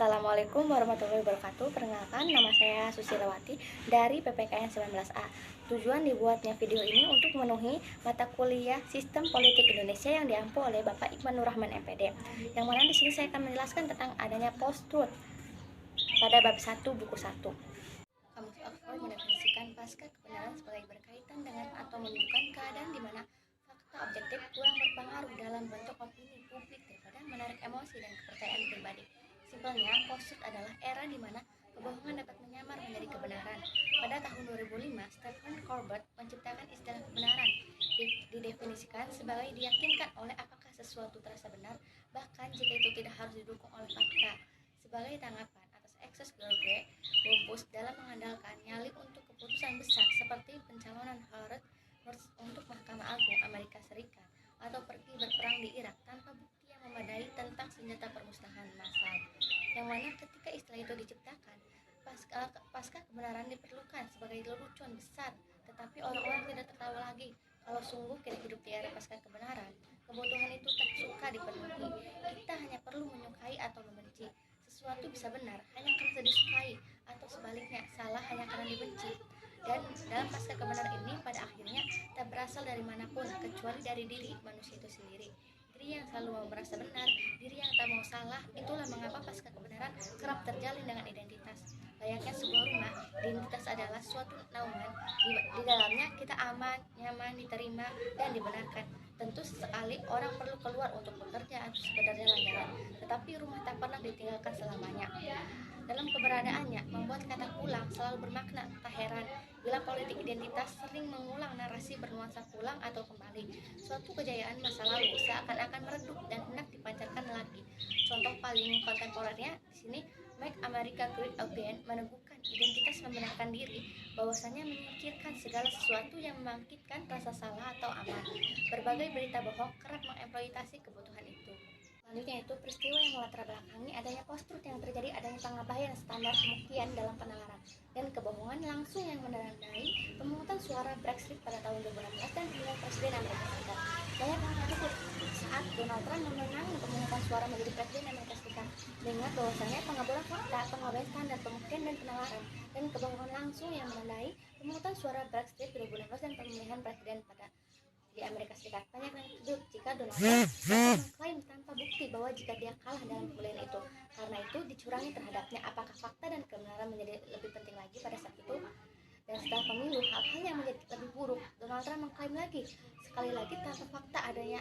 Assalamualaikum warahmatullahi wabarakatuh. Perkenalkan, nama saya Susilawati dari PPKN 19A. Tujuan dibuatnya video ini untuk memenuhi mata kuliah Sistem Politik Indonesia yang diampu oleh Bapak Iqbal Nur Rahman MPD. Yang mana di sini saya akan menjelaskan tentang adanya post-truth pada bab 1 buku 1. Kamus Oxford mendefinisikan pasca kebenaran sebagai berkaitan dengan atau menunjukkan keadaan di mana fakta objektif kurang berpengaruh dalam bentuk opini publik daripada menarik emosi dan kepercayaan pribadi. Simpelnya, post-truth adalah era di mana kebohongan dapat menyamar menjadi kebenaran. Pada tahun 2005, Stephen Colbert menciptakan istilah kebenaran. Didefinisikan sebagai diyakinkan oleh apakah sesuatu terasa benar, bahkan jika itu tidak harus didukung oleh fakta. Sebagai tanggapan atas ekses George Bush dalam mengandalkan nyali untuk keputusan besar seperti pencalonan Harold untuk Mahkamah Agung Amerika Serikat atau pergi berperang di Irak tanpa bukti yang memadai tentang senjata permusnahan massal, yang mana ketika istilah itu diciptakan, pasca kebenaran diperlukan sebagai lelucon besar, tetapi orang-orang tidak tertawa lagi kalau sungguh kita hidup di era pasca kebenaran. Kebutuhan itu tak suka dipenuhi. Kita hanya perlu menyukai atau membenci. Sesuatu bisa benar hanya karena disukai, atau sebaliknya salah hanya karena dibenci. Dan dalam pasca kebenaran ini pada akhirnya tak berasal dari manapun kecuali dari diri manusia itu sendiri. Diri yang selalu mau merasa benar, diri yang tak mau salah. Itulah mengapa pasca kebenaran kerap terjalin dengan identitas. Layaknya sebuah rumah, identitas adalah suatu naungan. Di dalamnya kita aman, nyaman, diterima, dan dibenarkan. Tentu sekali orang perlu keluar untuk bekerja atau sekedar jalan-jalan, tetapi rumah tak pernah ditinggalkan selamanya. Dalam keberadaannya, membuat kata pulang selalu bermakna. Tak heran bila politik identitas sering mengulang narasi bernuansa pulang atau kembali. Suatu kejayaan masa lalu seakan-akan meredup dan hendak dipancarkan lagi. Contoh paling kontemporernya di sini, Make America Great Again meneguhkan identitas membenarkan diri, bahwasanya menyingkirkan segala sesuatu yang membangkitkan rasa salah atau aman. Berbagai berita bohong kerap mengeksploitasi kebutuhan itu. Selanjutnya itu peristiwa yang melatar belakangi adanya post-truth yang terjadi adanya pengabaian standar pembuktian dalam penalaran dan kebohongan langsung yang menandai pemungutan suara Brexit pada tahun 2016 dan pemilihan presiden Amerika Serikat. Banyak yang menyebut saat Donald Trump memenangi pemungutan suara menjadi presiden Amerika Serikat, mengingat bahwasanya pengabaian fakta, pengabaian standar pembuktian dan penalaran dan kebohongan langsung yang menandai pemungutan suara Brexit 2016 dan pemilihan presiden pada di Amerika Serikat. Banyak yang menyebut jika Donald Trump dapat mengklaim tanpa bukti bahwa jika dia kalah dalam pemilihan itu, karena itu dicurangi terhadapnya. Apakah fakta dan kebenaran menjadi lebih penting lagi pada saat itu? Dan setelah pemilu, hal-hal yang menjadi lebih buruk. Donald Trump mengklaim lagi, sekali lagi tanpa fakta, adanya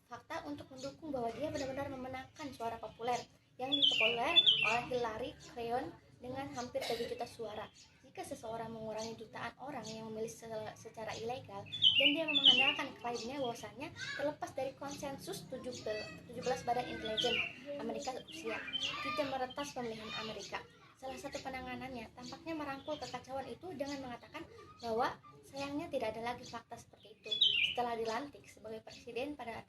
fakta untuk mendukung bahwa dia benar-benar memenangkan suara populer yang diperoleh oleh Hillary Clinton dengan hampir 7 juta suara. Jika seseorang mengurangi jutaan orang yang memilih secara ilegal dan dia mengandalkan klaimnya bahwasanya terlepas dari konsensus 17 badan intelijen Amerika Rusia tidak meretas pemilihan Amerika. Salah satu penanganannya tampaknya merangkul kekacauan itu dengan mengatakan bahwa sayangnya tidak ada lagi fakta seperti itu. Setelah dilantik sebagai presiden pada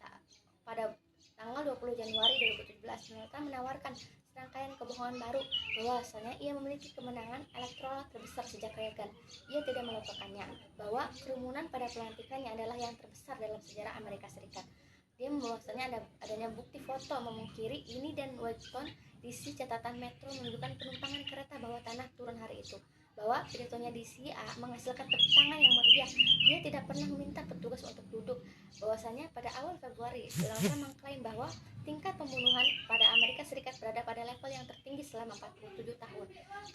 tanggal 20 Januari 2017, Donald Trump menawarkan serangkaian kebohongan baru bahwasanya ia memiliki kemenangan elektoral terbesar sejak Reagan. Ia tidak melupakannya bahwa kerumunan pada pelantikannya adalah yang terbesar dalam sejarah Amerika Serikat. Dia bahwasanya adanya bukti foto memungkiri ini dan Washington DC catatan Metro menunjukkan penumpangan kereta bawah tanah turun hari itu. Bahwa pidatonya di CIA menghasilkan tepuk tangan yang meriah. Dia tidak pernah meminta petugas untuk duduk. Bahwasanya pada awal Februari, Donald Trump mengklaim bahwa tingkat pembunuhan pada Amerika Serikat berada pada level yang tertinggi selama 47 tahun.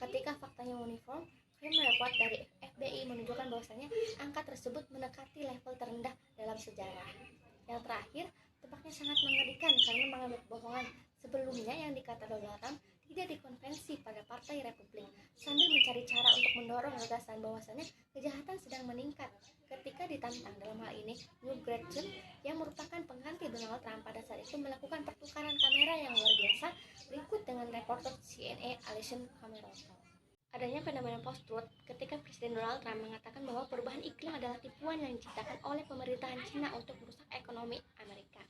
Ketika faktanya uniform, klaim report dari FBI menunjukkan bahwasanya angka tersebut mendekati level terendah dalam sejarah. Yang terakhir, tampaknya sangat mengerikan karena mengambil kebohongan sebelumnya yang dikata Donald Trump tidak dikonvensi pada Partai Republik, sambil mencari cara untuk mendorong gagasan bahwasanya kejahatan sedang meningkat. Ketika ditantang dalam hal ini, New Gretchen yang merupakan pengganti Donald Trump pada saat itu melakukan pertukaran kamera yang luar biasa berikut dengan reporter CNN Alison Camerota. Adanya fenomena post-truth ketika Presiden Donald Trump mengatakan bahwa perubahan iklim adalah tipuan yang diciptakan oleh pemerintahan Cina untuk merusak ekonomi Amerika.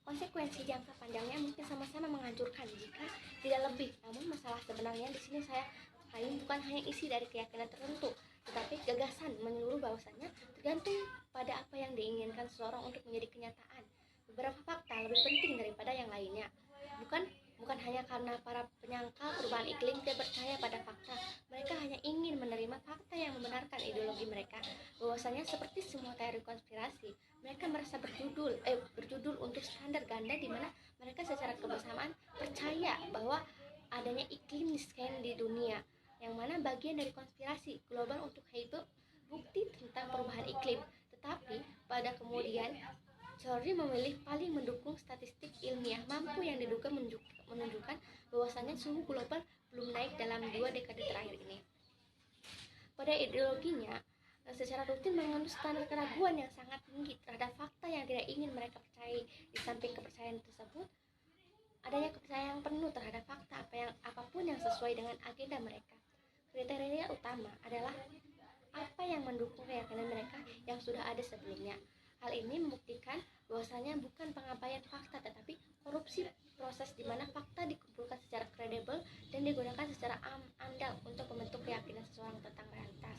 Konsekuensi jangka panjangnya mungkin sama-sama menghancurkan jika tidak lebih. Namun masalah sebenarnya di sini saya klaim bukan hanya isi dari keyakinan tertentu, tetapi gagasan menyeluruh bahwasanya tergantung pada apa yang diinginkan seseorang untuk menjadi kenyataan. Beberapa fakta lebih penting daripada yang lainnya. Bukan Bukan hanya karena para penyangkal perubahan iklim tidak percaya pada fakta, mereka hanya ingin menerima fakta yang membenarkan ideologi mereka. Bahwasanya seperti semua teori konspirasi, mereka merasa berjudul untuk standar ganda, di mana mereka secara kebersamaan percaya bahwa adanya iklim miskin di dunia, yang mana bagian dari konspirasi global untuk yaitu bukti tentang perubahan iklim. Tetapi pada kemudian Theory memilih paling mendukung statistik ilmiah mampu yang diduga menunjukkan bahwasannya suhu global belum naik dalam 2 dekade terakhir ini. Pada ideologinya, secara rutin mengandung standar keraguan yang sangat tinggi terhadap fakta yang tidak ingin mereka percayai. Di samping kepercayaan tersebut, adanya kepercayaan penuh terhadap fakta apapun yang sesuai dengan agenda mereka. Kriteria utama adalah apa yang mendukung keyakinan mereka yang sudah ada sebelumnya. Hal ini membuktikan bahwasanya bukan pengabaian fakta, tetapi korupsi proses di mana fakta dikumpulkan secara kredibel dan digunakan secara andal untuk membentuk keyakinan seseorang tentang realitas.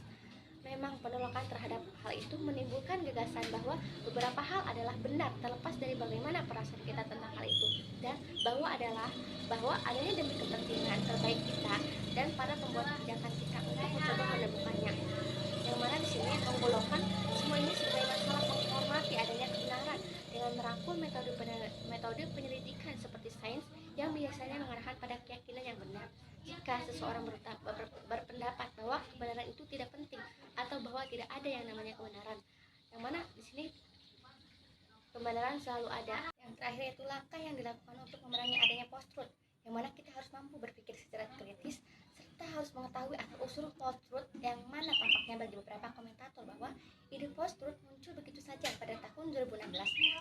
Memang penolakan terhadap hal itu menimbulkan gagasan bahwa beberapa hal adalah benar terlepas dari bagaimana perasaan kita tentang hal itu, dan bahwa adanya demi kepentingan terbaik kita dan para pembuat kebijakan kita untuk mencoba menemukannya. Yang mana di sini menggolongkan semua ini sebagai masalah menghormati adanya kebenaran dengan merangkul metode penyelidikan seperti sains yang biasanya mengarahkan pada keyakinan yang benar. Jika seseorang berpendapat bahwa kebenaran itu tidak penting atau bahwa tidak ada yang namanya kebenaran, yang mana di sini kebenaran selalu ada. Yang terakhir itu langkah yang dilakukan untuk memerangi adanya post-truth, yang mana kita harus mampu berpikir secara kritis serta harus mengetahui asal-usul post-truth, yang mana tampaknya bagi beberapa komentator bahwa ide post-truth muncul begitu saja pada tahun 2016.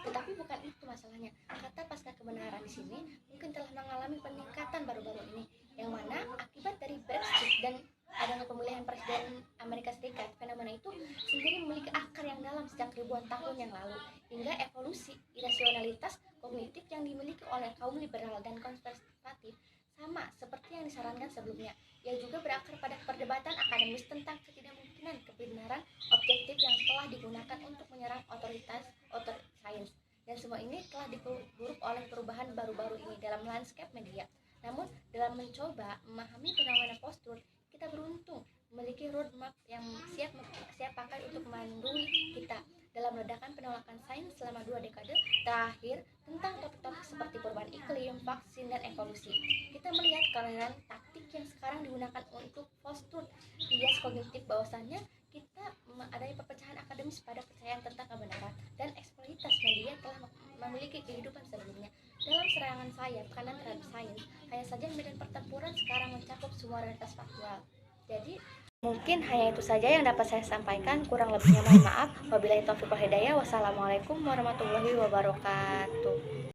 Tetapi bukan itu masalahnya. Kata pasca kebenaran di sini mungkin telah mengalami peningkatan baru-baru ini, yang mana akibat dari Brexit dan adanya pemilihan presiden Amerika Serikat, fenomena itu sendiri memiliki akar yang dalam sejak ribuan tahun yang lalu, hingga evolusi irasionalitas kognitif yang dimiliki oleh kaum liberal dan konservatif sama seperti yang disarankan sebelumnya. Ia juga berakar pada perdebatan akademis tentang ketidakmungkinan kebenaran objektif yang telah digunakan untuk menyerang otoritas sains. Dan semua ini telah diperburuk oleh perubahan baru-baru ini dalam landscape media. Namun, dalam mencoba memahami fenomena post-truth, kita beruntung memiliki roadmap yang siap pakai untuk memandu kita dalam ledakan penolakan sains selama 2 dekade terakhir tentang topik-topik seperti perubahan iklim, vaksin, dan evolusi. Kita melihat kalian taktik yang sekarang digunakan untuk post-truth, bias kognitif, bahwasannya kita adanya perpecahan akademis pada percayaan tentang kebenaran, dan eksploitasi media telah memiliki kehidupan sebelumnya. Dalam serangan saya, tekanan terhadap sains, hanya saja medan pertempuran sekarang mencakup semua realitas faktual. Jadi, mungkin hanya itu saja yang dapat saya sampaikan. Kurang lebihnya mohon maaf. Wabillahi taufiq wal hidayah. Wassalamualaikum warahmatullahi wabarakatuh.